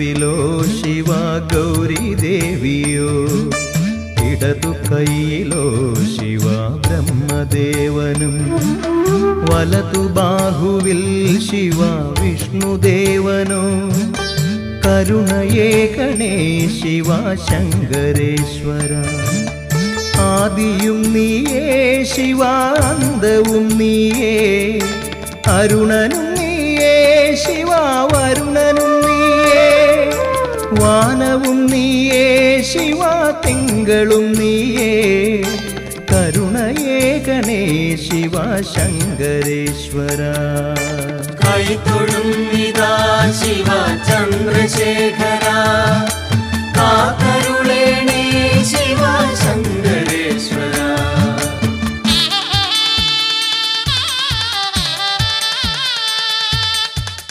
നടുവിലോ ശിവ ഗൗരി ദേവിയോ, ഇടതു കൈയിലോ ശിവ ബ്രഹ്മദേവനും, വലതു ബാഹുവിൽ ശിവ വിഷ്ണുദേവനോ, കരുണയേകണേ ശിവ ശങ്കരേശ്വര. ആദിയും നീയേ ശിവ അന്തവും നീയേ, അരുണനും നീയേ ശിവ വരുണനും നീയേ, വാനവും നീയേ ശിവ തിങ്കളും നീയേ, കരുണയേകണേ ശിവ ശങ്കരേശ്വര. കൈതൊഴും ഇതാ ശിവ ചന്ദ്രശേഖര, കാക്കരുളേണേ ശിവ ശങ്കര.